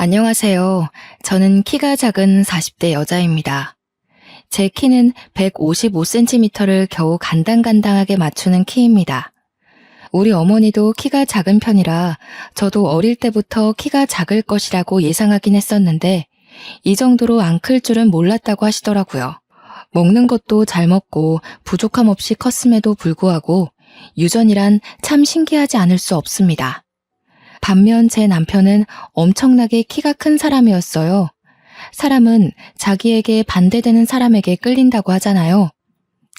안녕하세요. 저는 키가 작은 40대 여자입니다. 제 키는 155cm를 겨우 간당간당하게 맞추는 키입니다. 우리 어머니도 키가 작은 편이라 저도 어릴 때부터 키가 작을 것이라고 예상하긴 했었는데 이 정도로 안 클 줄은 몰랐다고 하시더라고요. 먹는 것도 잘 먹고 부족함 없이 컸음에도 불구하고 유전이란 참 신기하지 않을 수 없습니다. 반면 제 남편은 엄청나게 키가 큰 사람이었어요. 사람은 자기에게 반대되는 사람에게 끌린다고 하잖아요.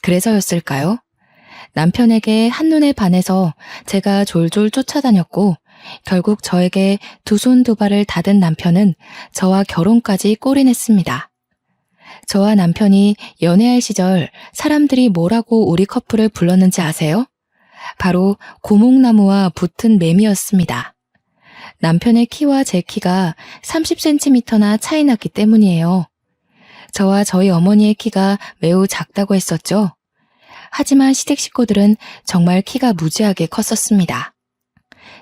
그래서였을까요? 남편에게 한눈에 반해서 제가 졸졸 쫓아다녔고 결국 저에게 두 손 두 발을 닫은 남편은 저와 결혼까지 골인했습니다. 저와 남편이 연애할 시절 사람들이 뭐라고 우리 커플을 불렀는지 아세요? 바로 고목나무와 붙은 매미였습니다. 남편의 키와 제 키가 30cm나 차이 났기 때문이에요. 저와 저희 어머니의 키가 매우 작다고 했었죠. 하지만 시댁 식구들은 정말 키가 무지하게 컸었습니다.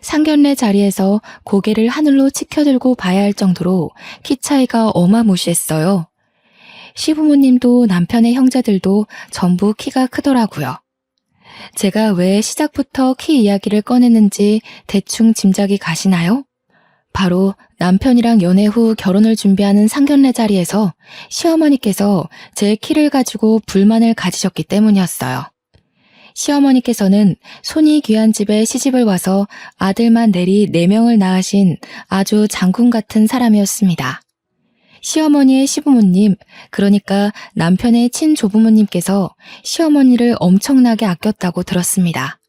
상견례 자리에서 고개를 하늘로 치켜들고 봐야 할 정도로 키 차이가 어마무시했어요. 시부모님도 남편의 형제들도 전부 키가 크더라고요. 제가 왜 시작부터 키 이야기를 꺼냈는지 대충 짐작이 가시나요? 바로 남편이랑 연애 후 결혼을 준비하는 상견례 자리에서 시어머니께서 제 키를 가지고 불만을 가지셨기 때문이었어요. 시어머니께서는 손이 귀한 집에 시집을 와서 아들만 내리 4명을 낳으신 아주 장군 같은 사람이었습니다. 시어머니의 시부모님, 그러니까 남편의 친조부모님께서 시어머니를 엄청나게 아꼈다고 들었습니다.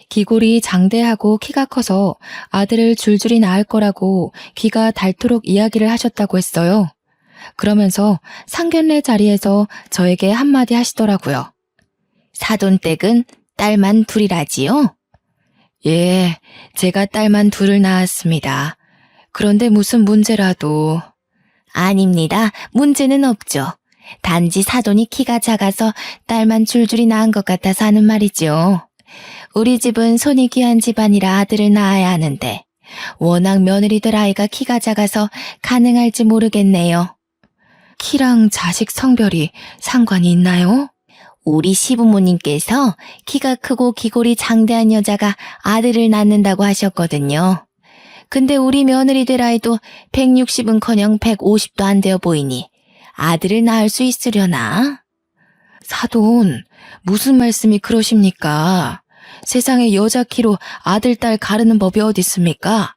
기골이 장대하고 키가 커서 아들을 줄줄이 낳을 거라고 귀가 닳도록 이야기를 하셨다고 했어요. 그러면서 상견례 자리에서 저에게 한마디 하시더라고요. 사돈댁은 딸만 둘이라지요? 예, 제가 딸만 둘을 낳았습니다. 그런데 무슨 문제라도... 아닙니다. 문제는 없죠. 단지 사돈이 키가 작아서 딸만 줄줄이 낳은 것 같아서 하는 말이죠. 우리 집은 손이 귀한 집안이라 아들을 낳아야 하는데 워낙 며느리들 아이가 키가 작아서 가능할지 모르겠네요. 키랑 자식 성별이 상관이 있나요? 우리 시부모님께서 키가 크고 기골이 장대한 여자가 아들을 낳는다고 하셨거든요. 근데 우리 며느리들 아이도 160은커녕 150도 안 되어 보이니 아들을 낳을 수 있으려나? 사돈, 무슨 말씀이 그러십니까? 세상에 여자 키로 아들, 딸 가르는 법이 어디 있습니까?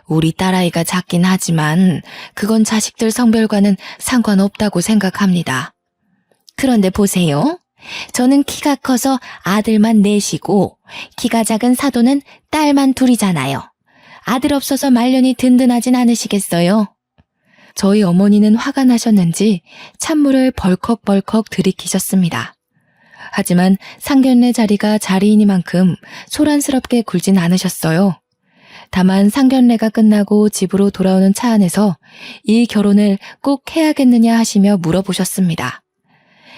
우리 딸아이가 작긴 하지만 그건 자식들 성별과는 상관없다고 생각합니다. 그런데 보세요. 저는 키가 커서 아들만 넷이고 키가 작은 사돈은 딸만 둘이잖아요. 아들 없어서 말년이 든든하진 않으시겠어요? 저희 어머니는 화가 나셨는지 찬물을 벌컥벌컥 들이키셨습니다. 하지만 상견례 자리가 자리이니만큼 소란스럽게 굴진 않으셨어요. 다만 상견례가 끝나고 집으로 돌아오는 차 안에서 이 결혼을 꼭 해야겠느냐 하시며 물어보셨습니다.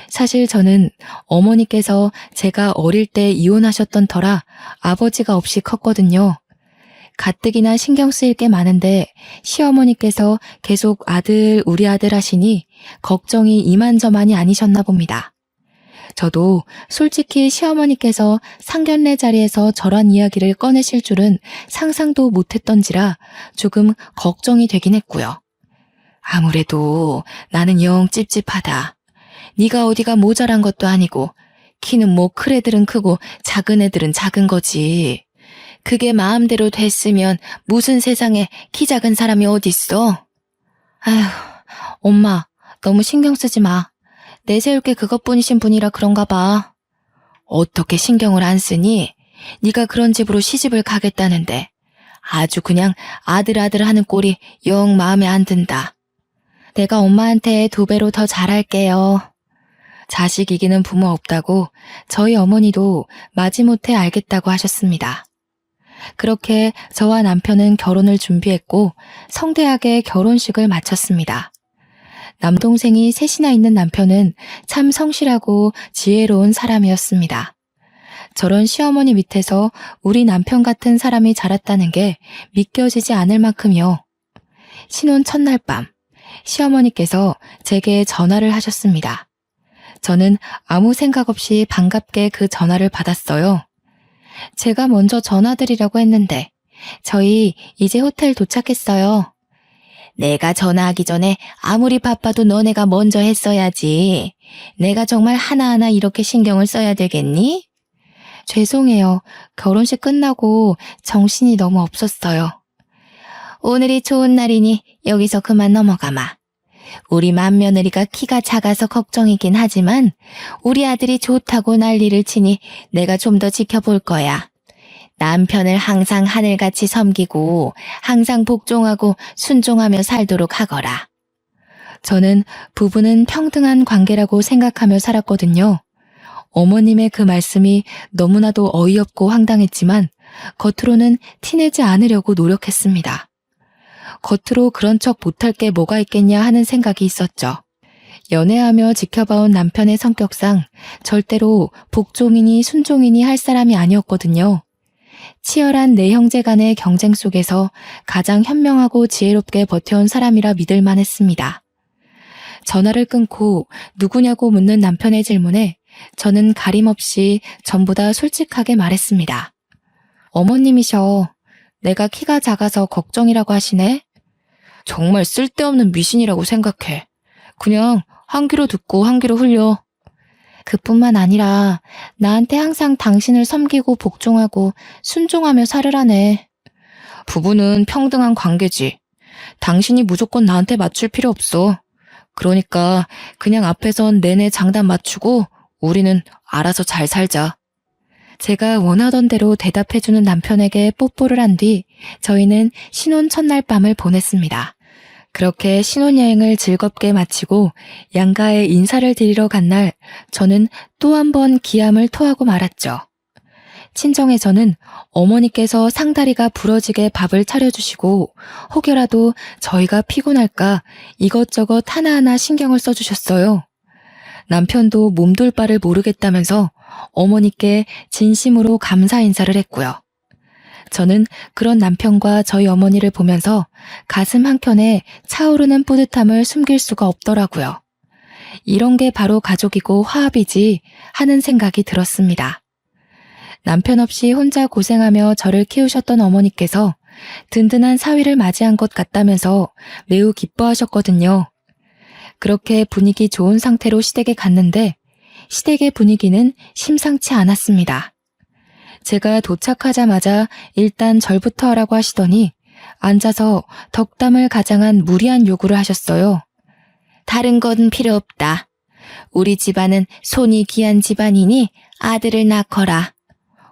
사실 저는 어머니께서 제가 어릴 때 이혼하셨던 터라 아버지가 없이 컸거든요. 가뜩이나 신경 쓰일 게 많은데 시어머니께서 계속 아들, 우리 아들 하시니 걱정이 이만저만이 아니셨나 봅니다. 저도 솔직히 시어머니께서 상견례 자리에서 저런 이야기를 꺼내실 줄은 상상도 못했던지라 조금 걱정이 되긴 했고요. 아무래도 나는 영 찝찝하다. 네가 어디가 모자란 것도 아니고 키는 뭐 큰 애들은 크고 작은 애들은 작은 거지. 그게 마음대로 됐으면 무슨 세상에 키 작은 사람이 어딨어? 아휴, 엄마 너무 신경 쓰지 마. 내세울 게 그것뿐이신 분이라 그런가 봐. 어떻게 신경을 안 쓰니? 네가 그런 집으로 시집을 가겠다는데 아주 그냥 아들 하는 꼴이 영 마음에 안 든다. 내가 엄마한테 2배로 더 잘할게요. 자식 이기는 부모 없다고 저희 어머니도 마지못해 알겠다고 하셨습니다. 그렇게 저와 남편은 결혼을 준비했고 성대하게 결혼식을 마쳤습니다. 남동생이 셋이나 있는 남편은 참 성실하고 지혜로운 사람이었습니다. 저런 시어머니 밑에서 우리 남편 같은 사람이 자랐다는 게 믿겨지지 않을 만큼이요. 신혼 첫날 밤, 시어머니께서 제게 전화를 하셨습니다. 저는 아무 생각 없이 반갑게 그 전화를 받았어요. 제가 먼저 전화드리려고 했는데, 저희 이제 호텔 도착했어요. 내가 전화하기 전에 아무리 바빠도 너네가 먼저 했어야지. 내가 정말 하나하나 이렇게 신경을 써야 되겠니? 죄송해요. 결혼식 끝나고 정신이 너무 없었어요. 오늘이 좋은 날이니 여기서 그만 넘어가마. 우리 맏며느리가 키가 작아서 걱정이긴 하지만 우리 아들이 좋다고 난리를 치니 내가 좀 더 지켜볼 거야. 남편을 항상 하늘같이 섬기고 항상 복종하고 순종하며 살도록 하거라. 저는 부부는 평등한 관계라고 생각하며 살았거든요. 어머님의 그 말씀이 너무나도 어이없고 황당했지만 겉으로는 티내지 않으려고 노력했습니다. 겉으로 그런 척 못할 게 뭐가 있겠냐 하는 생각이 있었죠. 연애하며 지켜봐온 남편의 성격상 절대로 복종이니 순종이니 할 사람이 아니었거든요. 치열한 내 형제 간의 경쟁 속에서 가장 현명하고 지혜롭게 버텨온 사람이라 믿을 만했습니다. 전화를 끊고 누구냐고 묻는 남편의 질문에 저는 가림없이 전부 다 솔직하게 말했습니다. 어머님이셔. 내가 키가 작아서 걱정이라고 하시네? 정말 쓸데없는 미신이라고 생각해. 그냥 한 귀로 듣고 한 귀로 흘려. 그뿐만 아니라 나한테 항상 당신을 섬기고 복종하고 순종하며 살으라네. 부부는 평등한 관계지. 당신이 무조건 나한테 맞출 필요 없어. 그러니까 그냥 앞에선 내내 장단 맞추고 우리는 알아서 잘 살자. 제가 원하던 대로 대답해주는 남편에게 뽀뽀를 한 뒤 저희는 신혼 첫날 밤을 보냈습니다. 그렇게 신혼여행을 즐겁게 마치고 양가에 인사를 드리러 간 날 저는 또 한 번 기함을 토하고 말았죠. 친정에서는 어머니께서 상다리가 부러지게 밥을 차려주시고 혹여라도 저희가 피곤할까 이것저것 하나하나 신경을 써주셨어요. 남편도 몸둘 바를 모르겠다면서 어머니께 진심으로 감사 인사를 했고요. 저는 그런 남편과 저희 어머니를 보면서 가슴 한켠에 차오르는 뿌듯함을 숨길 수가 없더라고요. 이런 게 바로 가족이고 화합이지 하는 생각이 들었습니다. 남편 없이 혼자 고생하며 저를 키우셨던 어머니께서 든든한 사위를 맞이한 것 같다면서 매우 기뻐하셨거든요. 그렇게 분위기 좋은 상태로 시댁에 갔는데 시댁의 분위기는 심상치 않았습니다. 제가 도착하자마자 일단 절부터 하라고 하시더니 앉아서 덕담을 가장한 무리한 요구를 하셨어요. 다른 건 필요 없다. 우리 집안은 손이 귀한 집안이니 아들을 낳거라.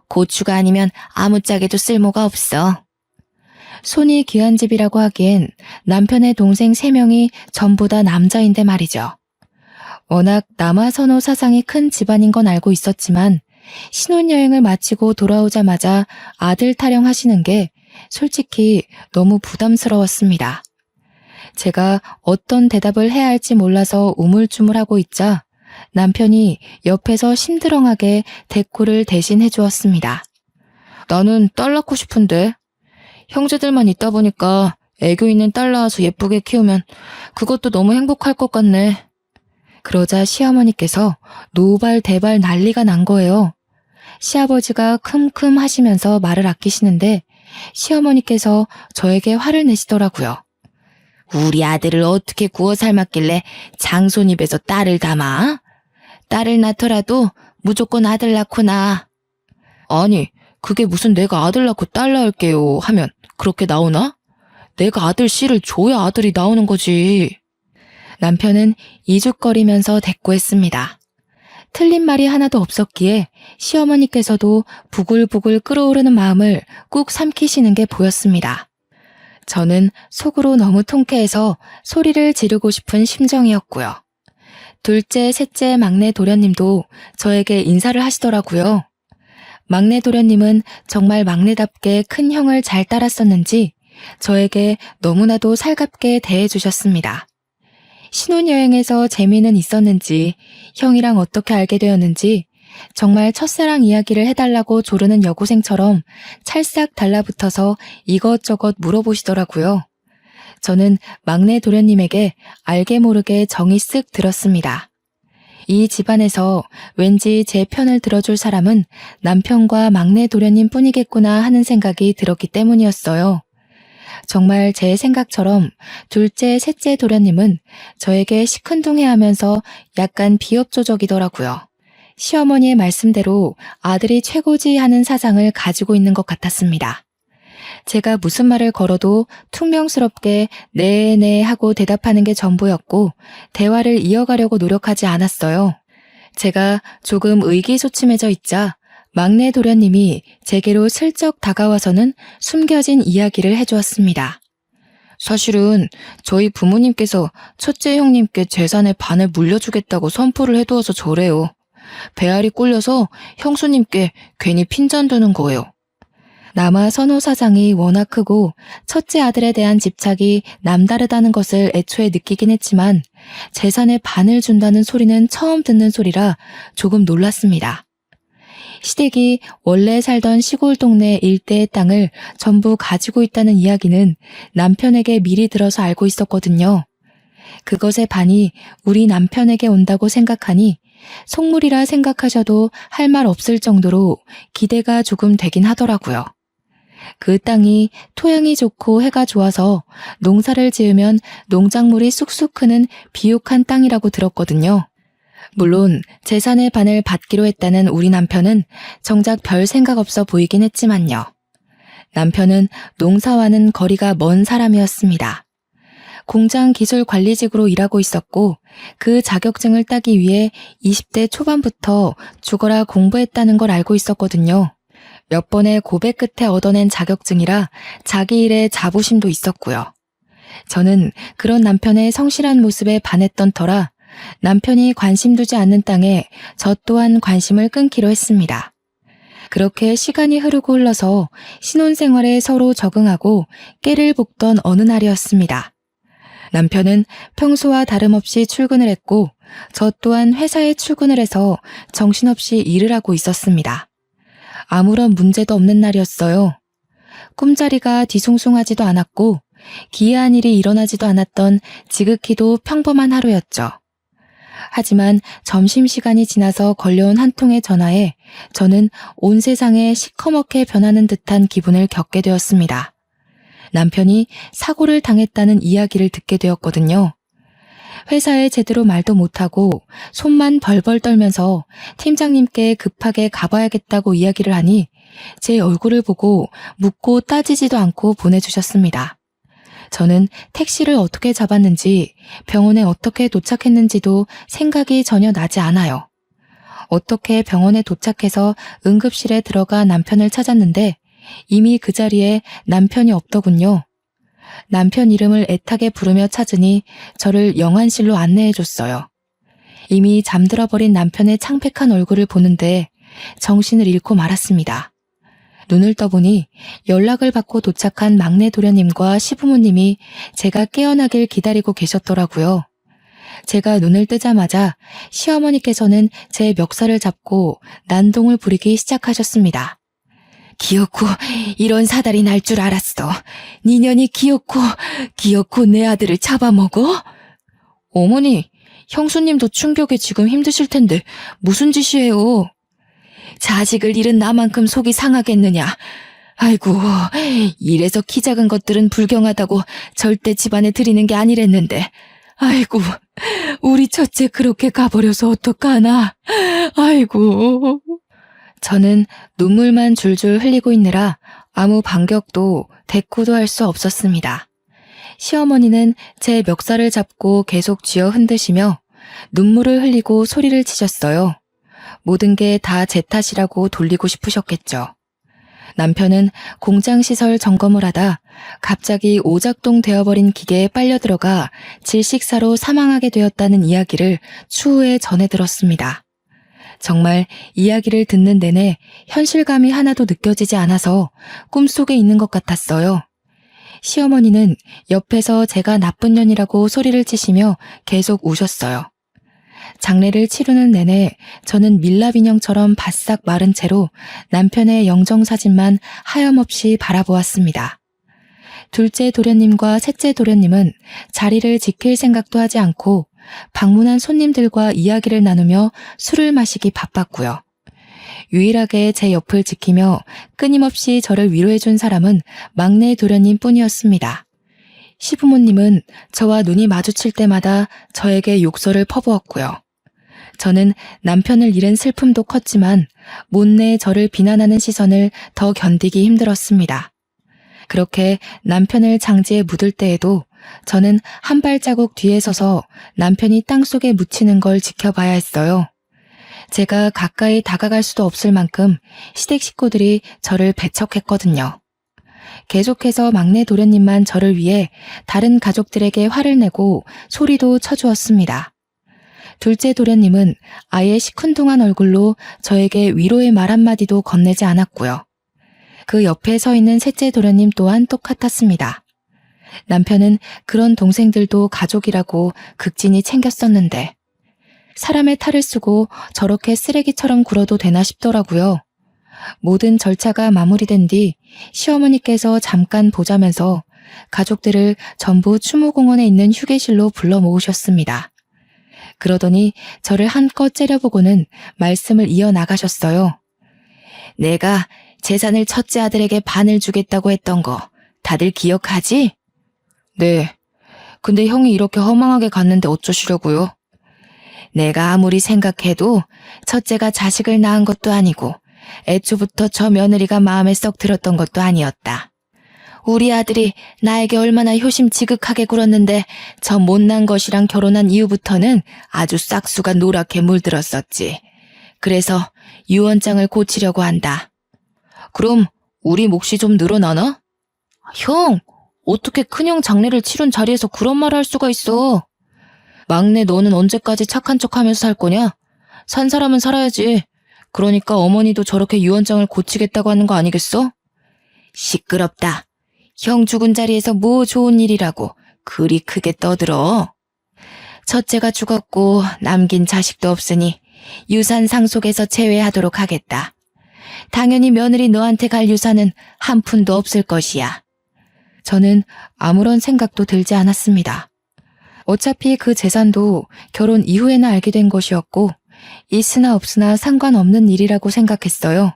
고추가 아니면 아무짝에도 쓸모가 없어. 손이 귀한 집이라고 하기엔 남편의 동생 3명이 전부 다 남자인데 말이죠. 워낙 남아선호 사상이 큰 집안인 건 알고 있었지만 신혼여행을 마치고 돌아오자마자 아들 타령하시는 게 솔직히 너무 부담스러웠습니다. 제가 어떤 대답을 해야 할지 몰라서 우물쭈물하고 있자 남편이 옆에서 심드렁하게 대꾸를 대신 해주었습니다. 나는 딸 낳고 싶은데 형제들만 있다 보니까 애교 있는 딸 낳아서 예쁘게 키우면 그것도 너무 행복할 것 같네. 그러자 시어머니께서 노발대발 난리가 난 거예요. 시아버지가 큼큼 하시면서 말을 아끼시는데 시어머니께서 저에게 화를 내시더라고요. 우리 아들을 어떻게 구워 삶았길래 장손 입에서 딸을 담아? 딸을 낳더라도 무조건 아들 낳거나. 아니, 그게 무슨 내가 아들 낳고 딸 낳을게요 하면 그렇게 나오나? 내가 아들 씨를 줘야 아들이 나오는 거지. 남편은 이죽거리면서 대꾸했습니다. 틀린 말이 하나도 없었기에 시어머니께서도 부글부글 끓어오르는 마음을 꾹 삼키시는 게 보였습니다. 저는 속으로 너무 통쾌해서 소리를 지르고 싶은 심정이었고요. 둘째, 셋째 막내 도련님도 저에게 인사를 하시더라고요. 막내 도련님은 정말 막내답게 큰 형을 잘 따랐었는지 저에게 너무나도 살갑게 대해주셨습니다. 신혼여행에서 재미는 있었는지 형이랑 어떻게 알게 되었는지 정말 첫사랑 이야기를 해달라고 조르는 여고생처럼 찰싹 달라붙어서 이것저것 물어보시더라고요. 저는 막내 도련님에게 알게 모르게 정이 쓱 들었습니다. 이 집안에서 왠지 제 편을 들어줄 사람은 남편과 막내 도련님 뿐이겠구나 하는 생각이 들었기 때문이었어요. 정말 제 생각처럼 둘째, 셋째 도련님은 저에게 시큰둥해하면서 약간 비협조적이더라고요. 시어머니의 말씀대로 아들이 최고지 하는 사상을 가지고 있는 것 같았습니다. 제가 무슨 말을 걸어도 퉁명스럽게 네네 하고 대답하는 게 전부였고 대화를 이어가려고 노력하지 않았어요. 제가 조금 의기소침해져 있자 막내 도련님이 제게로 슬쩍 다가와서는 숨겨진 이야기를 해주었습니다. 사실은 저희 부모님께서 첫째 형님께 재산의 반을 물려주겠다고 선포를 해두어서 저래요. 배알이 꿀려서 형수님께 괜히 핀잔 드는 거예요. 남아 선호 사상이 워낙 크고 첫째 아들에 대한 집착이 남다르다는 것을 애초에 느끼긴 했지만 재산의 반을 준다는 소리는 처음 듣는 소리라 조금 놀랐습니다. 시댁이 원래 살던 시골 동네 일대의 땅을 전부 가지고 있다는 이야기는 남편에게 미리 들어서 알고 있었거든요. 그것의 반이 우리 남편에게 온다고 생각하니 속물이라 생각하셔도 할 말 없을 정도로 기대가 조금 되긴 하더라고요. 그 땅이 토양이 좋고 해가 좋아서 농사를 지으면 농작물이 쑥쑥 크는 비옥한 땅이라고 들었거든요. 물론 재산의 반을 받기로 했다는 우리 남편은 정작 별 생각 없어 보이긴 했지만요. 남편은 농사와는 거리가 먼 사람이었습니다. 공장 기술관리직으로 일하고 있었고 그 자격증을 따기 위해 20대 초반부터 죽어라 공부했다는 걸 알고 있었거든요. 몇 번의 고백 끝에 얻어낸 자격증이라 자기 일에 자부심도 있었고요. 저는 그런 남편의 성실한 모습에 반했던 터라 남편이 관심 두지 않는 땅에 저 또한 관심을 끊기로 했습니다. 그렇게 시간이 흐르고 흘러서 신혼생활에 서로 적응하고 깨를 볶던 어느 날이었습니다. 남편은 평소와 다름없이 출근을 했고 저 또한 회사에 출근을 해서 정신없이 일을 하고 있었습니다. 아무런 문제도 없는 날이었어요. 꿈자리가 뒤숭숭하지도 않았고 기이한 일이 일어나지도 않았던 지극히도 평범한 하루였죠. 하지만 점심시간이 지나서 걸려온 한 통의 전화에 저는 온 세상에 시커멓게 변하는 듯한 기분을 겪게 되었습니다. 남편이 사고를 당했다는 이야기를 듣게 되었거든요. 회사에 제대로 말도 못하고 손만 벌벌 떨면서 팀장님께 급하게 가봐야겠다고 이야기를 하니 제 얼굴을 보고 묻고 따지지도 않고 보내주셨습니다. 저는 택시를 어떻게 잡았는지 병원에 어떻게 도착했는지도 생각이 전혀 나지 않아요. 어떻게 병원에 도착해서 응급실에 들어가 남편을 찾았는데 이미 그 자리에 남편이 없더군요. 남편 이름을 애타게 부르며 찾으니 저를 영안실로 안내해줬어요. 이미 잠들어버린 남편의 창백한 얼굴을 보는데 정신을 잃고 말았습니다. 눈을 떠보니 연락을 받고 도착한 막내 도련님과 시부모님이 제가 깨어나길 기다리고 계셨더라고요. 제가 눈을 뜨자마자 시어머니께서는 제 멱살을 잡고 난동을 부리기 시작하셨습니다. 기어코 이런 사달이 날 줄 알았어. 니년이 기어코 내 아들을 잡아먹어? 어머니, 형수님도 충격에 지금 힘드실 텐데 무슨 짓이에요? 자식을 잃은 나만큼 속이 상하겠느냐. 아이고, 이래서 키 작은 것들은 불경하다고 절대 집안에 들이는 게 아니랬는데. 아이고, 우리 첫째 그렇게 가버려서 어떡하나. 아이고. 저는 눈물만 줄줄 흘리고 있느라 아무 반격도 대꾸도 할 수 없었습니다. 시어머니는 제 멱살을 잡고 계속 쥐어 흔드시며 눈물을 흘리고 소리를 치셨어요. 모든 게 다 제 탓이라고 돌리고 싶으셨겠죠. 남편은 공장시설 점검을 하다 갑자기 오작동 되어버린 기계에 빨려 들어가 질식사로 사망하게 되었다는 이야기를 추후에 전해 들었습니다. 정말 이야기를 듣는 내내 현실감이 하나도 느껴지지 않아서 꿈속에 있는 것 같았어요. 시어머니는 옆에서 제가 나쁜 년이라고 소리를 치시며 계속 우셨어요. 장례를 치르는 내내 저는 밀랍 인형처럼 바싹 마른 채로 남편의 영정사진만 하염없이 바라보았습니다. 둘째 도련님과 셋째 도련님은 자리를 지킬 생각도 하지 않고 방문한 손님들과 이야기를 나누며 술을 마시기 바빴고요. 유일하게 제 옆을 지키며 끊임없이 저를 위로해준 사람은 막내 도련님 뿐이었습니다. 시부모님은 저와 눈이 마주칠 때마다 저에게 욕설을 퍼부었고요. 저는 남편을 잃은 슬픔도 컸지만 못내 저를 비난하는 시선을 더 견디기 힘들었습니다. 그렇게 남편을 장지에 묻을 때에도 저는 한 발자국 뒤에 서서 남편이 땅속에 묻히는 걸 지켜봐야 했어요. 제가 가까이 다가갈 수도 없을 만큼 시댁 식구들이 저를 배척했거든요. 계속해서 막내 도련님만 저를 위해 다른 가족들에게 화를 내고 소리도 쳐주었습니다. 둘째 도련님은 아예 시큰둥한 얼굴로 저에게 위로의 말 한마디도 건네지 않았고요. 그 옆에 서 있는 셋째 도련님 또한 똑같았습니다. 남편은 그런 동생들도 가족이라고 극진히 챙겼었는데 사람의 탈을 쓰고 저렇게 쓰레기처럼 굴어도 되나 싶더라고요. 모든 절차가 마무리된 뒤 시어머니께서 잠깐 보자면서 가족들을 전부 추모공원에 있는 휴게실로 불러 모으셨습니다. 그러더니 저를 한껏 째려보고는 말씀을 이어나가셨어요. 내가 재산을 첫째 아들에게 반을 주겠다고 했던 거 다들 기억하지? 네. 근데 형이 이렇게 허망하게 갔는데 어쩌시려고요? 내가 아무리 생각해도 첫째가 자식을 낳은 것도 아니고 애초부터 저 며느리가 마음에 썩 들었던 것도 아니었다. 우리 아들이 나에게 얼마나 효심 지극하게 굴었는데 저 못난 것이랑 결혼한 이후부터는 아주 싹수가 노랗게 물들었었지. 그래서 유언장을 고치려고 한다. 그럼 우리 몫이 좀 늘어나나? 형, 어떻게 큰형 장례를 치른 자리에서 그런 말을 할 수가 있어? 막내 너는 언제까지 착한 척하면서 살 거냐? 산 사람은 살아야지. 그러니까 어머니도 저렇게 유언장을 고치겠다고 하는 거 아니겠어? 시끄럽다. 형 죽은 자리에서 뭐 좋은 일이라고 그리 크게 떠들어. 첫째가 죽었고 남긴 자식도 없으니 유산 상속에서 제외하도록 하겠다. 당연히 며느리 너한테 갈 유산은 한 푼도 없을 것이야. 저는 아무런 생각도 들지 않았습니다. 어차피 그 재산도 결혼 이후에나 알게 된 것이었고 있으나 없으나 상관없는 일이라고 생각했어요.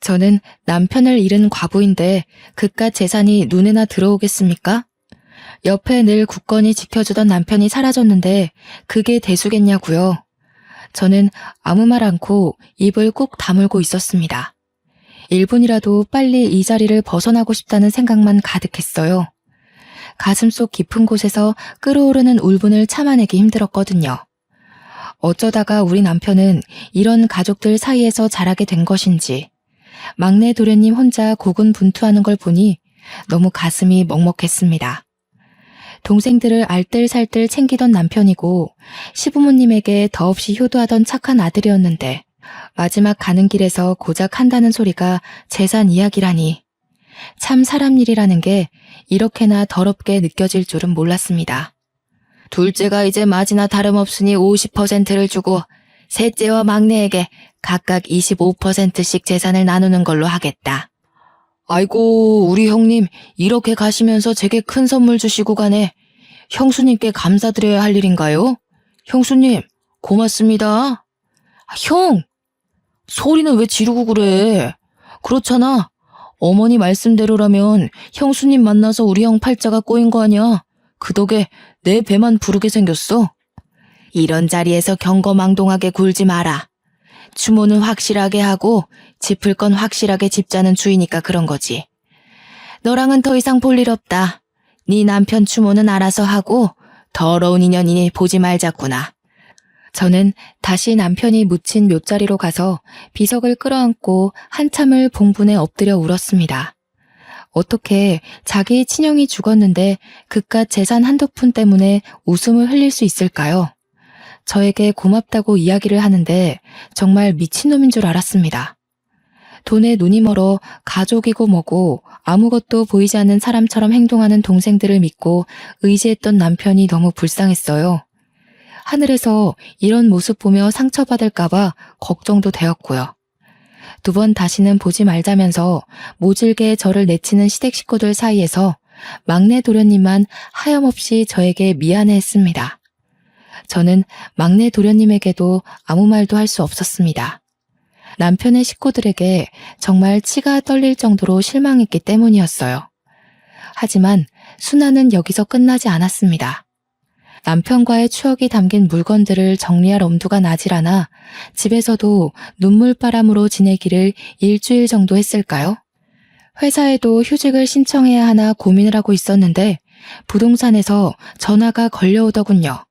저는 남편을 잃은 과부인데 그깟 재산이 눈에나 들어오겠습니까? 옆에 늘 굳건히 지켜주던 남편이 사라졌는데 그게 대수겠냐고요. 저는 아무 말 않고 입을 꾹 다물고 있었습니다. 1분이라도 빨리 이 자리를 벗어나고 싶다는 생각만 가득했어요. 가슴속 깊은 곳에서 끓어오르는 울분을 참아내기 힘들었거든요. 어쩌다가 우리 남편은 이런 가족들 사이에서 자라게 된 것인지 막내 도련님 혼자 고군분투하는 걸 보니 너무 가슴이 먹먹했습니다. 동생들을 알뜰살뜰 챙기던 남편이고 시부모님에게 더없이 효도하던 착한 아들이었는데 마지막 가는 길에서 고작 한다는 소리가 재산 이야기라니. 참 사람 일이라는 게 이렇게나 더럽게 느껴질 줄은 몰랐습니다. 둘째가 이제 맞이나 다름없으니 50%를 주고 셋째와 막내에게 각각 25%씩 재산을 나누는 걸로 하겠다. 아이고, 우리 형님 이렇게 가시면서 제게 큰 선물 주시고 가네. 형수님께 감사드려야 할 일인가요? 형수님, 고맙습니다. 형! 소리는 왜 지르고 그래? 그렇잖아. 어머니 말씀대로라면 형수님 만나서 우리 형 팔자가 꼬인 거 아니야? 그 덕에 내 배만 부르게 생겼어. 이런 자리에서 경거망동하게 굴지 마라. 추모는 확실하게 하고 짚을 건 확실하게 짚자는 주의니까 그런 거지. 너랑은 더 이상 볼 일 없다. 네 남편 추모는 알아서 하고 더러운 인연이니 보지 말자꾸나. 저는 다시 남편이 묻힌 묘자리로 가서 비석을 끌어안고 한참을 봉분에 엎드려 울었습니다. 어떻게 자기 친형이 죽었는데 그깟 재산 한두 푼 때문에 웃음을 흘릴 수 있을까요? 저에게 고맙다고 이야기를 하는데 정말 미친놈인 줄 알았습니다. 돈에 눈이 멀어 가족이고 뭐고 아무것도 보이지 않는 사람처럼 행동하는 동생들을 믿고 의지했던 남편이 너무 불쌍했어요. 하늘에서 이런 모습 보며 상처받을까봐 걱정도 되었고요. 2번 다시는 보지 말자면서 모질게 저를 내치는 시댁 식구들 사이에서 막내 도련님만 하염없이 저에게 미안해했습니다. 저는 막내 도련님에게도 아무 말도 할 수 없었습니다. 남편의 식구들에게 정말 치가 떨릴 정도로 실망했기 때문이었어요. 하지만 순환은 여기서 끝나지 않았습니다. 남편과의 추억이 담긴 물건들을 정리할 엄두가 나질 않아 집에서도 눈물바람으로 지내기를 일주일 정도 했을까요? 회사에도 휴직을 신청해야 하나 고민을 하고 있었는데 부동산에서 전화가 걸려오더군요.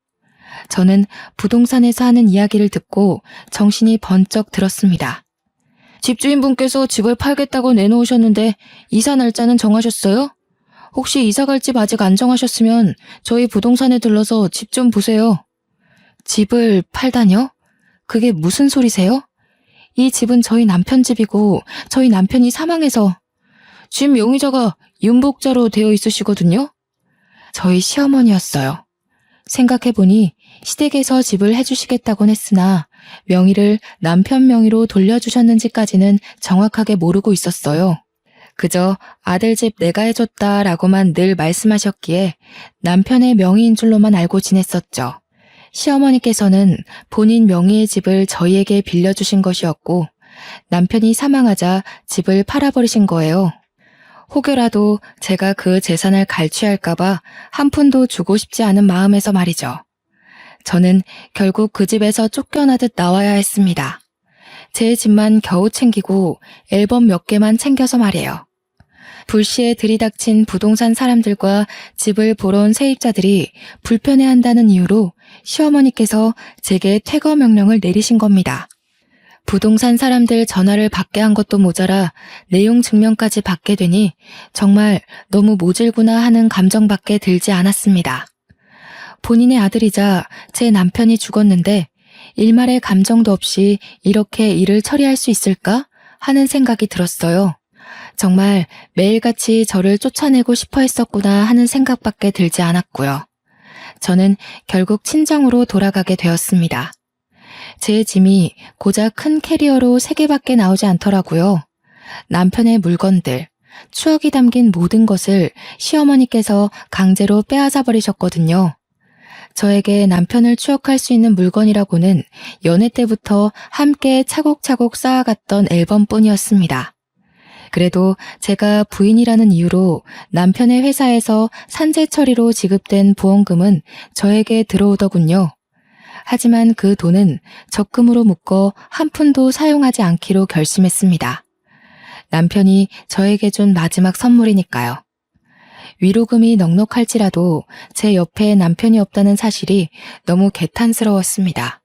저는 부동산에서 하는 이야기를 듣고 정신이 번쩍 들었습니다. 집주인분께서 집을 팔겠다고 내놓으셨는데 이사 날짜는 정하셨어요? 혹시 이사 갈 집 아직 안 정하셨으면 저희 부동산에 들러서 집 좀 보세요. 집을 팔다뇨? 그게 무슨 소리세요? 이 집은 저희 남편 집이고 저희 남편이 사망해서 집 용의자가 윤복자로 되어 있으시거든요? 저희 시어머니였어요. 생각해보니 시댁에서 집을 해주시겠다곤 했으나 명의를 남편 명의로 돌려주셨는지까지는 정확하게 모르고 있었어요. 그저 아들 집 내가 해줬다라고만 늘 말씀하셨기에 남편의 명의인 줄로만 알고 지냈었죠. 시어머니께서는 본인 명의의 집을 저희에게 빌려주신 것이었고 남편이 사망하자 집을 팔아버리신 거예요. 혹여라도 제가 그 재산을 갈취할까봐 한 푼도 주고 싶지 않은 마음에서 말이죠. 저는 결국 그 집에서 쫓겨나듯 나와야 했습니다. 제 집만 겨우 챙기고 앨범 몇 개만 챙겨서 말이에요. 불시에 들이닥친 부동산 사람들과 집을 보러 온 세입자들이 불편해한다는 이유로 시어머니께서 제게 퇴거 명령을 내리신 겁니다. 부동산 사람들 전화를 받게 한 것도 모자라 내용 증명까지 받게 되니 정말 너무 모질구나 하는 감정밖에 들지 않았습니다. 본인의 아들이자 제 남편이 죽었는데 일말의 감정도 없이 이렇게 일을 처리할 수 있을까 하는 생각이 들었어요. 정말 매일같이 저를 쫓아내고 싶어 했었구나 하는 생각밖에 들지 않았고요. 저는 결국 친정으로 돌아가게 되었습니다. 제 짐이 고작 큰 캐리어로 3개밖에 나오지 않더라고요. 남편의 물건들, 추억이 담긴 모든 것을 시어머니께서 강제로 빼앗아 버리셨거든요. 저에게 남편을 추억할 수 있는 물건이라고는 연애 때부터 함께 차곡차곡 쌓아갔던 앨범뿐이었습니다. 그래도 제가 부인이라는 이유로 남편의 회사에서 산재 처리로 지급된 보험금은 저에게 들어오더군요. 하지만 그 돈은 적금으로 묶어 한 푼도 사용하지 않기로 결심했습니다. 남편이 저에게 준 마지막 선물이니까요. 위로금이 넉넉할지라도 제 옆에 남편이 없다는 사실이 너무 개탄스러웠습니다.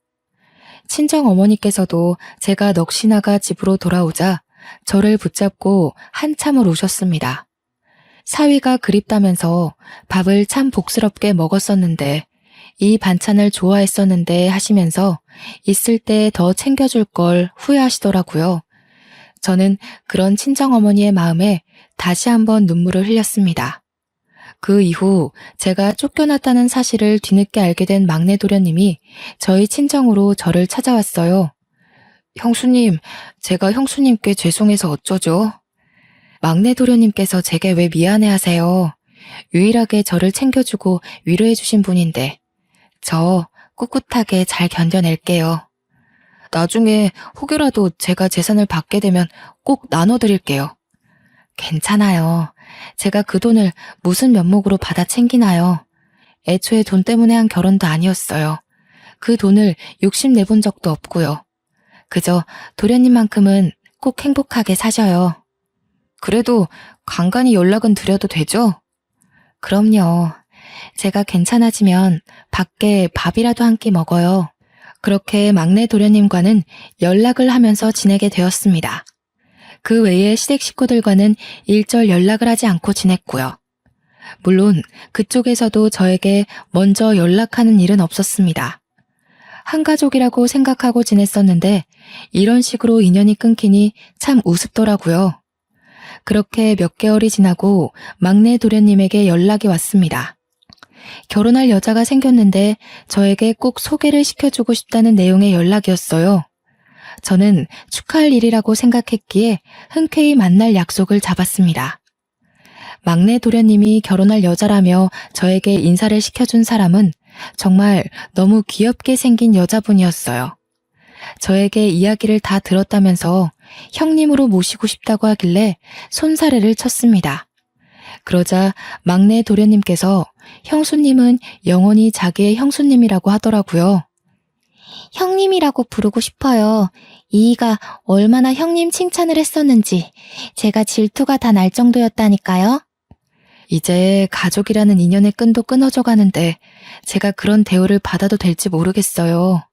친정 어머니께서도 제가 넋이 나가 집으로 돌아오자 저를 붙잡고 한참을 우셨습니다. 사위가 그립다면서 밥을 참 복스럽게 먹었었는데 이 반찬을 좋아했었는데 하시면서 있을 때 더 챙겨줄 걸 후회하시더라고요. 저는 그런 친정어머니의 마음에 다시 한번 눈물을 흘렸습니다. 그 이후 제가 쫓겨났다는 사실을 뒤늦게 알게 된 막내 도련님이 저희 친정으로 저를 찾아왔어요. 형수님, 제가 형수님께 죄송해서 어쩌죠? 막내 도련님께서 제게 왜 미안해하세요? 유일하게 저를 챙겨주고 위로해주신 분인데 저 꿋꿋하게 잘 견뎌낼게요. 나중에 혹여라도 제가 재산을 받게 되면 꼭 나눠드릴게요. 괜찮아요. 제가 그 돈을 무슨 면목으로 받아 챙기나요? 애초에 돈 때문에 한 결혼도 아니었어요. 그 돈을 욕심내본 적도 없고요. 그저 도련님만큼은 꼭 행복하게 사셔요. 그래도 간간히 연락은 드려도 되죠? 그럼요. 제가 괜찮아지면 밖에 밥이라도 한 끼 먹어요. 그렇게 막내 도련님과는 연락을 하면서 지내게 되었습니다. 그 외에 시댁 식구들과는 일절 연락을 하지 않고 지냈고요. 물론 그쪽에서도 저에게 먼저 연락하는 일은 없었습니다. 한 가족이라고 생각하고 지냈었는데 이런 식으로 인연이 끊기니 참 우습더라고요. 그렇게 몇 개월이 지나고 막내 도련님에게 연락이 왔습니다. 결혼할 여자가 생겼는데 저에게 꼭 소개를 시켜주고 싶다는 내용의 연락이었어요. 저는 축하할 일이라고 생각했기에 흔쾌히 만날 약속을 잡았습니다. 막내 도련님이 결혼할 여자라며 저에게 인사를 시켜준 사람은 정말 너무 귀엽게 생긴 여자분이었어요. 저에게 이야기를 다 들었다면서 형님으로 모시고 싶다고 하길래 손사래를 쳤습니다. 그러자 막내 도련님께서 형수님은 영원히 자기의 형수님이라고 하더라고요. 형님이라고 부르고 싶어요. 이이가 얼마나 형님 칭찬을 했었는지 제가 질투가 다 날 정도였다니까요. 이제 가족이라는 인연의 끈도 끊어져 가는데 제가 그런 대우를 받아도 될지 모르겠어요.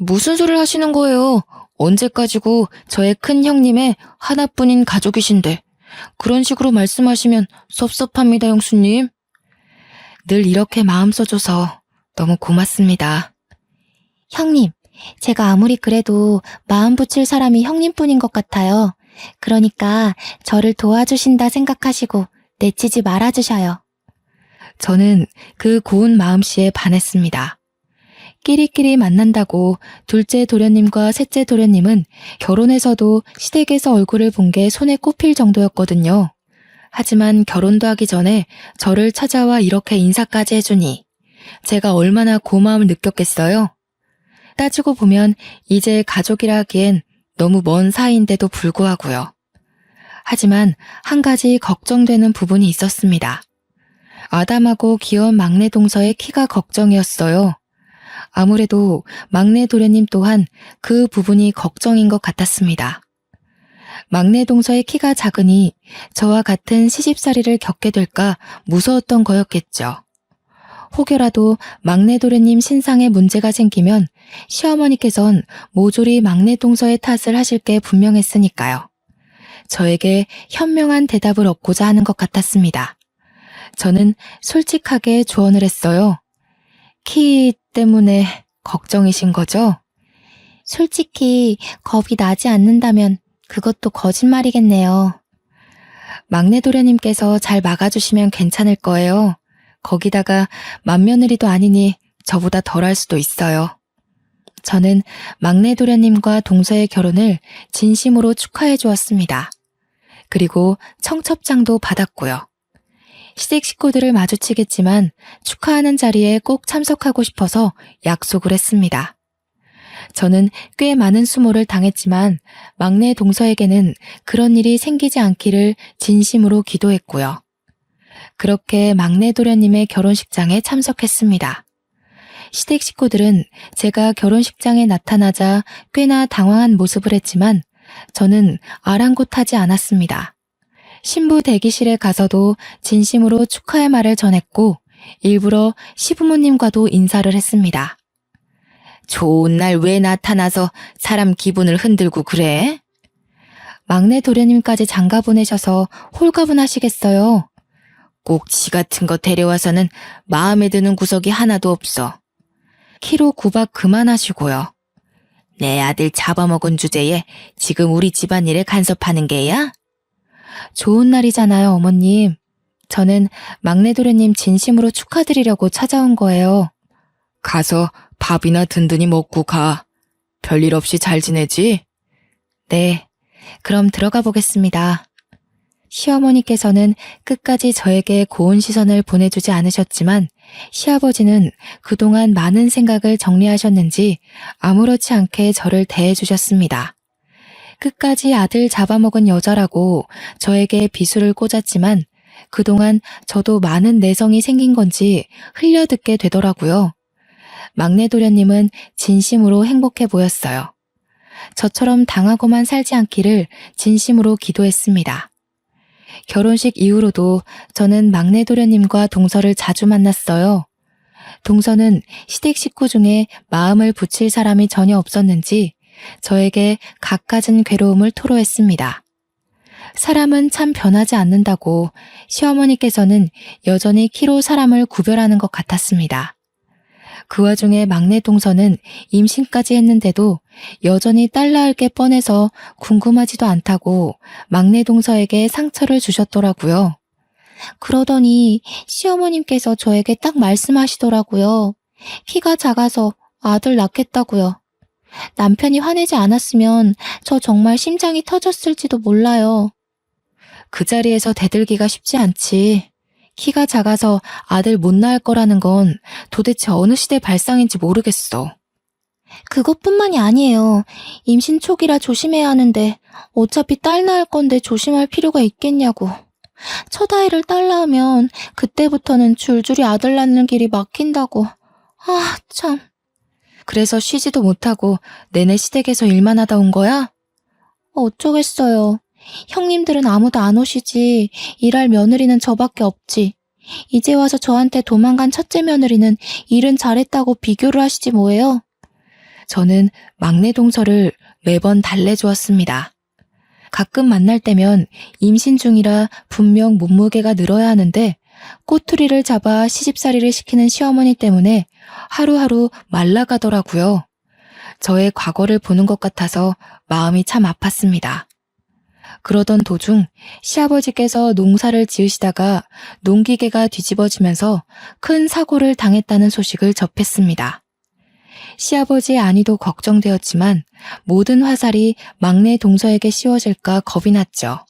무슨 소리를 하시는 거예요? 언제까지고 저의 큰 형님의 하나뿐인 가족이신데 그런 식으로 말씀하시면 섭섭합니다, 형수님. 늘 이렇게 마음 써줘서 너무 고맙습니다. 형님, 제가 아무리 그래도 마음 붙일 사람이 형님뿐인 것 같아요. 그러니까 저를 도와주신다 생각하시고 내치지 말아주셔요. 저는 그 고운 마음씨에 반했습니다. 끼리끼리 만난다고 둘째 도련님과 셋째 도련님은 결혼해서도 시댁에서 얼굴을 본 게 손에 꼽힐 정도였거든요. 하지만 결혼도 하기 전에 저를 찾아와 이렇게 인사까지 해주니 제가 얼마나 고마움을 느꼈겠어요? 따지고 보면 이제 가족이라 하기엔 너무 먼 사이인데도 불구하고요. 하지만 한 가지 걱정되는 부분이 있었습니다. 아담하고 귀여운 막내 동서의 키가 걱정이었어요. 아무래도 막내 도련님 또한 그 부분이 걱정인 것 같았습니다. 막내 동서의 키가 작으니 저와 같은 시집살이를 겪게 될까 무서웠던 거였겠죠. 혹여라도 막내 도련님 신상에 문제가 생기면 시어머니께선 모조리 막내 동서의 탓을 하실 게 분명했으니까요. 저에게 현명한 대답을 얻고자 하는 것 같았습니다. 저는 솔직하게 조언을 했어요. 키 때문에 걱정이신 거죠? 솔직히 겁이 나지 않는다면 그것도 거짓말이겠네요. 막내 도련님께서 잘 막아주시면 괜찮을 거예요. 거기다가 맏며느리도 아니니 저보다 덜할 수도 있어요. 저는 막내 도련님과 동서의 결혼을 진심으로 축하해 주었습니다. 그리고 청첩장도 받았고요. 시댁 식구들을 마주치겠지만 축하하는 자리에 꼭 참석하고 싶어서 약속을 했습니다. 저는 꽤 많은 수모를 당했지만 막내 동서에게는 그런 일이 생기지 않기를 진심으로 기도했고요. 그렇게 막내 도련님의 결혼식장에 참석했습니다. 시댁 식구들은 제가 결혼식장에 나타나자 꽤나 당황한 모습을 했지만 저는 아랑곳하지 않았습니다. 신부 대기실에 가서도 진심으로 축하의 말을 전했고 일부러 시부모님과도 인사를 했습니다. 좋은 날 왜 나타나서 사람 기분을 흔들고 그래? 막내 도련님까지 장가 보내셔서 홀가분하시겠어요. 꼭지 같은 거 데려와서는 마음에 드는 구석이 하나도 없어. 키로 구박 그만하시고요. 내 아들 잡아먹은 주제에 지금 우리 집안일에 간섭하는 게야? 좋은 날이잖아요, 어머님. 저는 막내 도련님 진심으로 축하드리려고 찾아온 거예요. 가서 밥이나 든든히 먹고 가. 별일 없이 잘 지내지? 네, 그럼 들어가 보겠습니다. 시어머니께서는 끝까지 저에게 고운 시선을 보내주지 않으셨지만 시아버지는 그동안 많은 생각을 정리하셨는지 아무렇지 않게 저를 대해주셨습니다. 끝까지 아들 잡아먹은 여자라고 저에게 비수를 꽂았지만 그동안 저도 많은 내성이 생긴 건지 흘려듣게 되더라고요. 막내 도련님은 진심으로 행복해 보였어요. 저처럼 당하고만 살지 않기를 진심으로 기도했습니다. 결혼식 이후로도 저는 막내 도련님과 동서를 자주 만났어요. 동서는 시댁 식구 중에 마음을 붙일 사람이 전혀 없었는지 저에게 갖가진 괴로움을 토로했습니다. 사람은 참 변하지 않는다고 시어머니께서는 여전히 키로 사람을 구별하는 것 같았습니다. 그 와중에 막내 동서는 임신까지 했는데도 여전히 딸 낳을 게 뻔해서 궁금하지도 않다고 막내 동서에게 상처를 주셨더라고요. 그러더니 시어머님께서 저에게 딱 말씀하시더라고요. 키가 작아서 아들 낳겠다고요. 남편이 화내지 않았으면 저 정말 심장이 터졌을지도 몰라요. 그 자리에서 대들기가 쉽지 않지. 키가 작아서 아들 못 낳을 거라는 건 도대체 어느 시대 발상인지 모르겠어. 그것뿐만이 아니에요. 임신 초기라 조심해야 하는데 어차피 딸 낳을 건데 조심할 필요가 있겠냐고. 첫 아이를 딸 낳으면 그때부터는 줄줄이 아들 낳는 길이 막힌다고. 아, 참. 그래서 쉬지도 못하고 내내 시댁에서 일만 하다 온 거야? 어쩌겠어요. 형님들은 아무도 안 오시지. 일할 며느리는 저밖에 없지. 이제 와서 저한테 도망간 첫째 며느리는 일은 잘했다고 비교를 하시지 뭐예요. 저는 막내 동서를 매번 달래주었습니다. 가끔 만날 때면 임신 중이라 분명 몸무게가 늘어야 하는데 꼬투리를 잡아 시집살이를 시키는 시어머니 때문에 하루하루 말라가더라고요. 저의 과거를 보는 것 같아서 마음이 참 아팠습니다. 그러던 도중 시아버지께서 농사를 지으시다가 농기계가 뒤집어지면서 큰 사고를 당했다는 소식을 접했습니다. 시아버지의 안위도 걱정되었지만 모든 화살이 막내 동서에게 씌워질까 겁이 났죠.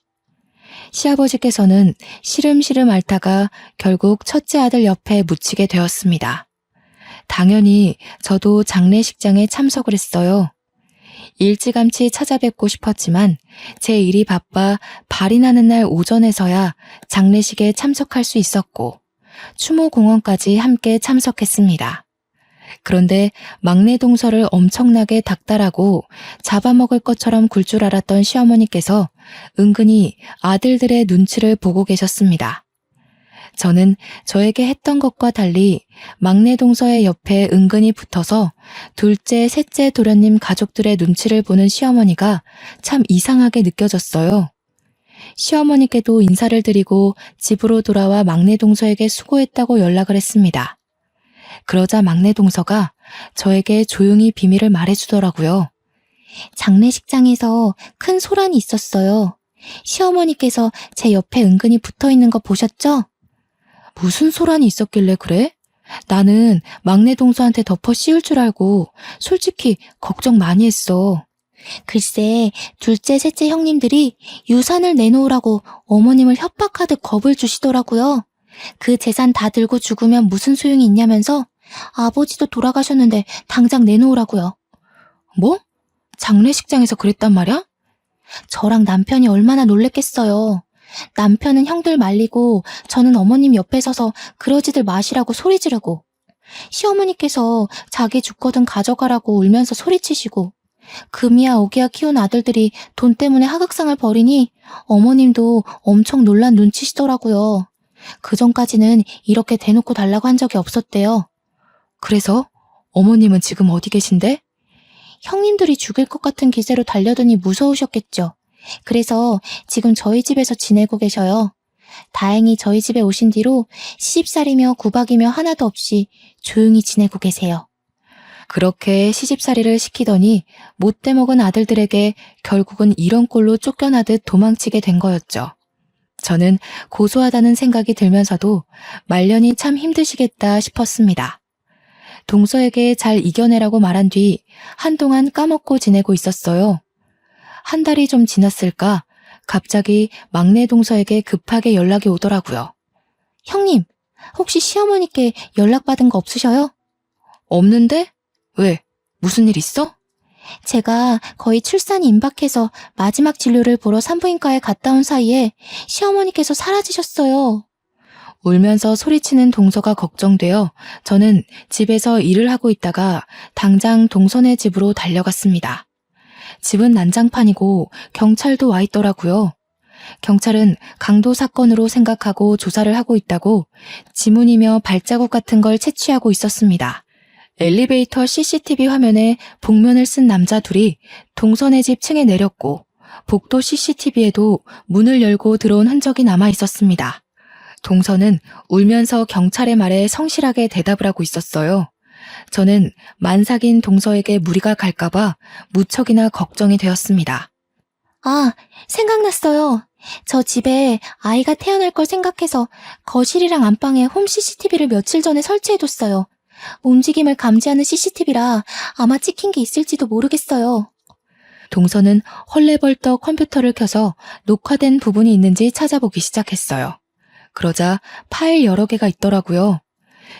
시아버지께서는 시름시름 앓다가 결국 첫째 아들 옆에 묻히게 되었습니다. 당연히 저도 장례식장에 참석을 했어요. 일찌감치 찾아뵙고 싶었지만 제 일이 바빠 발이 나는 날 오전에서야 장례식에 참석할 수 있었고 추모공원까지 함께 참석했습니다. 그런데 막내 동서를 엄청나게 닥달하고 잡아먹을 것처럼 굴 줄 알았던 시어머니께서 은근히 아들들의 눈치를 보고 계셨습니다. 저는 저에게 했던 것과 달리 막내 동서의 옆에 은근히 붙어서 둘째, 셋째 도련님 가족들의 눈치를 보는 시어머니가 참 이상하게 느껴졌어요. 시어머니께도 인사를 드리고 집으로 돌아와 막내 동서에게 수고했다고 연락을 했습니다. 그러자 막내 동서가 저에게 조용히 비밀을 말해주더라고요. 장례식장에서 큰 소란이 있었어요. 시어머니께서 제 옆에 은근히 붙어있는 거 보셨죠? 무슨 소란이 있었길래 그래? 나는 막내 동서한테 덮어 씌울 줄 알고 솔직히 걱정 많이 했어. 글쎄, 둘째, 셋째 형님들이 유산을 내놓으라고 어머님을 협박하듯 겁을 주시더라고요. 그 재산 다 들고 죽으면 무슨 소용이 있냐면서 아버지도 돌아가셨는데 당장 내놓으라고요. 뭐? 장례식장에서 그랬단 말이야? 저랑 남편이 얼마나 놀랬겠어요. 남편은 형들 말리고 저는 어머님 옆에 서서 그러지들 마시라고 소리 지르고 시어머니께서 자기 죽거든 가져가라고 울면서 소리치시고 금이야 오기야 키운 아들들이 돈 때문에 하극상을 벌이니 어머님도 엄청 놀란 눈치시더라고요. 그전까지는 이렇게 대놓고 달라고 한 적이 없었대요. 그래서 어머님은 지금 어디 계신데? 형님들이 죽일 것 같은 기세로 달려드니 무서우셨겠죠. 그래서 지금 저희 집에서 지내고 계셔요. 다행히 저희 집에 오신 뒤로 시집살이며 구박이며 하나도 없이 조용히 지내고 계세요. 그렇게 시집살이를 시키더니 못돼 먹은 아들들에게 결국은 이런 꼴로 쫓겨나듯 도망치게 된 거였죠. 저는 고소하다는 생각이 들면서도 말년이 참 힘드시겠다 싶었습니다. 동서에게 잘 이겨내라고 말한 뒤 한동안 까먹고 지내고 있었어요. 한 달이 좀 지났을까 갑자기 막내 동서에게 급하게 연락이 오더라고요. 형님, 혹시 시어머니께 연락받은 거 없으셔요? 없는데? 왜? 무슨 일 있어? 제가 거의 출산이 임박해서 마지막 진료를 보러 산부인과에 갔다 온 사이에 시어머니께서 사라지셨어요. 울면서 소리치는 동서가 걱정되어 저는 집에서 일을 하고 있다가 당장 동서네 집으로 달려갔습니다. 집은 난장판이고 경찰도 와 있더라고요. 경찰은 강도 사건으로 생각하고 조사를 하고 있다고 지문이며 발자국 같은 걸 채취하고 있었습니다. 엘리베이터 CCTV 화면에 복면을 쓴 남자 둘이 동서네 집 층에 내렸고 복도 CCTV에도 문을 열고 들어온 흔적이 남아 있었습니다. 동서는 울면서 경찰의 말에 성실하게 대답을 하고 있었어요. 저는 만삭인 동서에게 무리가 갈까봐 무척이나 걱정이 되었습니다. 아, 생각났어요. 저 집에 아이가 태어날 걸 생각해서 거실이랑 안방에 홈 CCTV를 며칠 전에 설치해뒀어요. 움직임을 감지하는 CCTV라 아마 찍힌 게 있을지도 모르겠어요. 동서는 헐레벌떡 컴퓨터를 켜서 녹화된 부분이 있는지 찾아보기 시작했어요. 그러자 파일 여러 개가 있더라고요.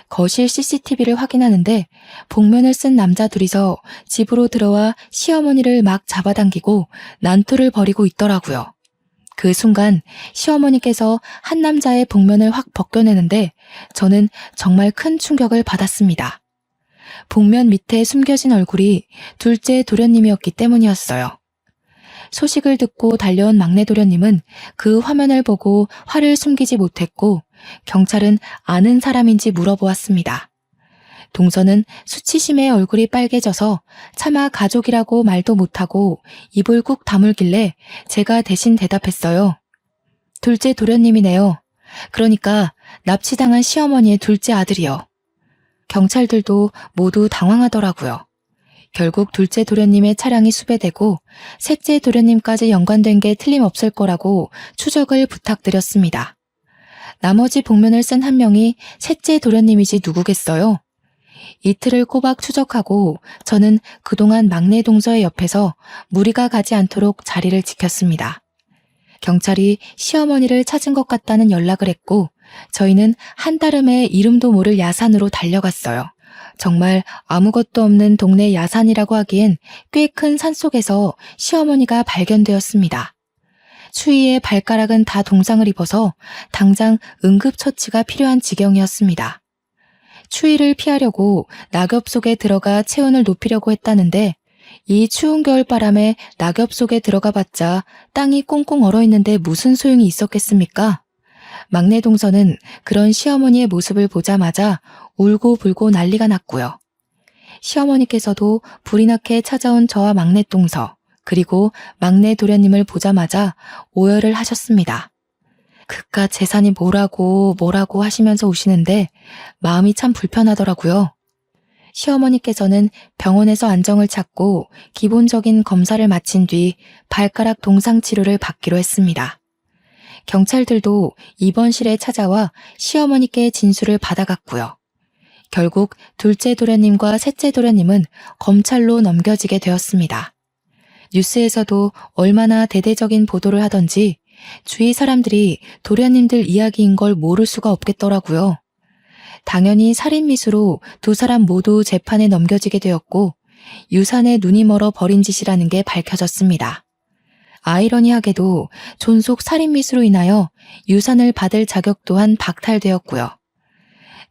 거실 CCTV를 확인하는데 복면을 쓴 남자 둘이서 집으로 들어와 시어머니를 막 잡아당기고 난투를 벌이고 있더라고요. 그 순간 시어머니께서 한 남자의 복면을 확 벗겨내는데 저는 정말 큰 충격을 받았습니다. 복면 밑에 숨겨진 얼굴이 둘째 도련님이었기 때문이었어요. 소식을 듣고 달려온 막내 도련님은 그 화면을 보고 화를 숨기지 못했고 경찰은 아는 사람인지 물어보았습니다. 동서는 수치심에 얼굴이 빨개져서 차마 가족이라고 말도 못하고 입을 꾹 다물길래 제가 대신 대답했어요. 둘째 도련님이네요. 그러니까 납치당한 시어머니의 둘째 아들이요. 경찰들도 모두 당황하더라고요. 결국 둘째 도련님의 차량이 수배되고 셋째 도련님까지 연관된 게 틀림없을 거라고 추적을 부탁드렸습니다. 나머지 복면을 쓴 한 명이 셋째 도련님이지 누구겠어요? 이틀을 꼬박 추적하고 저는 그동안 막내 동서의 옆에서 무리가 가지 않도록 자리를 지켰습니다. 경찰이 시어머니를 찾은 것 같다는 연락을 했고 저희는 한달음에 이름도 모를 야산으로 달려갔어요. 정말 아무것도 없는 동네 야산이라고 하기엔 꽤 큰 산속에서 시어머니가 발견되었습니다. 추위에 발가락은 다 동상을 입어서 당장 응급처치가 필요한 지경이었습니다. 추위를 피하려고 낙엽 속에 들어가 체온을 높이려고 했다는데 이 추운 겨울바람에 낙엽 속에 들어가 봤자 땅이 꽁꽁 얼어있는데 무슨 소용이 있었겠습니까? 막내 동서는 그런 시어머니의 모습을 보자마자 울고 불고 난리가 났고요. 시어머니께서도 불이 나게 찾아온 저와 막내 동서 그리고 막내 도련님을 보자마자 오열을 하셨습니다. 그깟 재산이 뭐라고 하시면서 우시는데 마음이 참 불편하더라고요. 시어머니께서는 병원에서 안정을 찾고 기본적인 검사를 마친 뒤 발가락 동상 치료를 받기로 했습니다. 경찰들도 입원실에 찾아와 시어머니께 진술을 받아갔고요. 결국 둘째 도련님과 셋째 도련님은 검찰로 넘겨지게 되었습니다. 뉴스에서도 얼마나 대대적인 보도를 하던지 주위 사람들이 도련님들 이야기인 걸 모를 수가 없겠더라고요. 당연히 살인미수로 두 사람 모두 재판에 넘겨지게 되었고 유산에 눈이 멀어 버린 짓이라는 게 밝혀졌습니다. 아이러니하게도 존속 살인미수로 인하여 유산을 받을 자격 또한 박탈되었고요.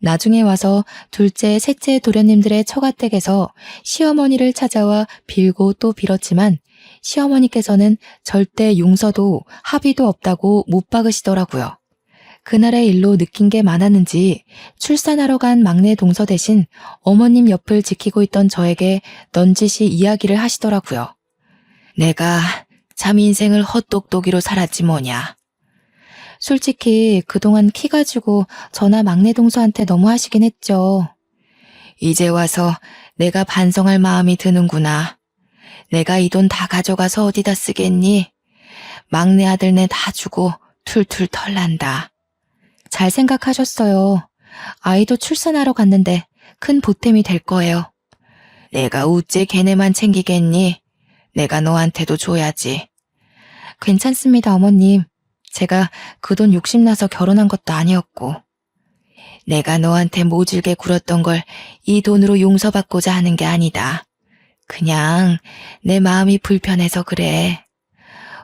나중에 와서 둘째, 셋째 도련님들의 처가댁에서 시어머니를 찾아와 빌고 또 빌었지만 시어머니께서는 절대 용서도 합의도 없다고 못 박으시더라고요. 그날의 일로 느낀 게 많았는지 출산하러 간 막내 동서 대신 어머님 옆을 지키고 있던 저에게 넌지시 이야기를 하시더라고요. 내가 참 인생을 헛똑똑이로 살았지 뭐냐. 솔직히 그동안 키 가지고 저나 막내 동서한테 너무 하시긴 했죠. 이제 와서 내가 반성할 마음이 드는구나. 내가 이 돈 다 가져가서 어디다 쓰겠니? 막내 아들네 다 주고 툴툴 털난다. 잘 생각하셨어요. 아이도 출산하러 갔는데 큰 보탬이 될 거예요. 내가 우째 걔네만 챙기겠니? 내가 너한테도 줘야지. 괜찮습니다, 어머님. 제가 그 돈 욕심나서 결혼한 것도 아니었고. 내가 너한테 모질게 굴었던 걸 이 돈으로 용서받고자 하는 게 아니다. 그냥 내 마음이 불편해서 그래.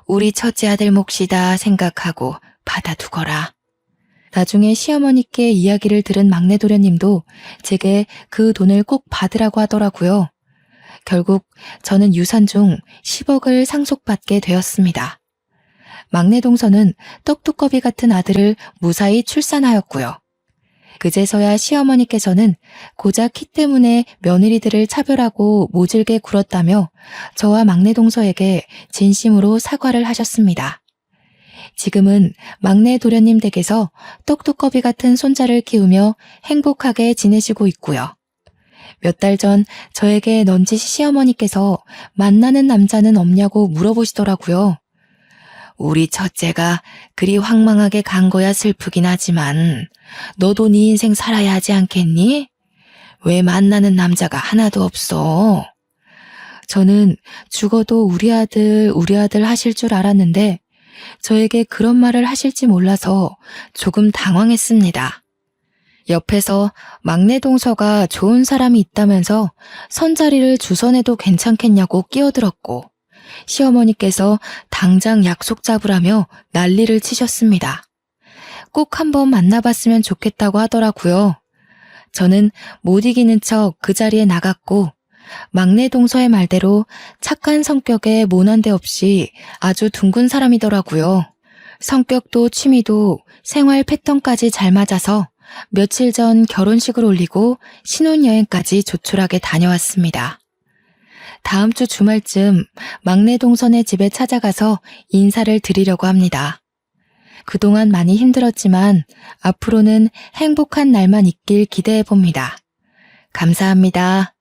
우리 첫째 아들 몫이다 생각하고 받아두거라. 나중에 시어머니께 이야기를 들은 막내 도련님도 제게 그 돈을 꼭 받으라고 하더라고요. 결국 저는 유산 중 10억을 상속받게 되었습니다. 막내 동서는 떡두꺼비 같은 아들을 무사히 출산하였고요. 그제서야 시어머니께서는 고작 키 때문에 며느리들을 차별하고 모질게 굴었다며 저와 막내 동서에게 진심으로 사과를 하셨습니다. 지금은 막내 도련님 댁에서 떡두꺼비 같은 손자를 키우며 행복하게 지내시고 있고요. 몇 달 전 저에게 넌지시 시어머니께서 만나는 남자는 없냐고 물어보시더라고요. 우리 첫째가 그리 황망하게 간 거야 슬프긴 하지만 너도 네 인생 살아야 하지 않겠니? 왜 만나는 남자가 하나도 없어? 저는 죽어도 우리 아들 하실 줄 알았는데 저에게 그런 말을 하실지 몰라서 조금 당황했습니다. 옆에서 막내 동서가 좋은 사람이 있다면서 선자리를 주선해도 괜찮겠냐고 끼어들었고 시어머니께서 당장 약속 잡으라며 난리를 치셨습니다. 꼭 한번 만나봤으면 좋겠다고 하더라고요. 저는 못 이기는 척 그 자리에 나갔고 막내 동서의 말대로 착한 성격에 모난데 없이 아주 둥근 사람이더라고요. 성격도 취미도 생활 패턴까지 잘 맞아서 며칠 전 결혼식을 올리고 신혼여행까지 조촐하게 다녀왔습니다. 다음 주 주말쯤 막내 동선의 집에 찾아가서 인사를 드리려고 합니다. 그동안 많이 힘들었지만 앞으로는 행복한 날만 있길 기대해 봅니다. 감사합니다.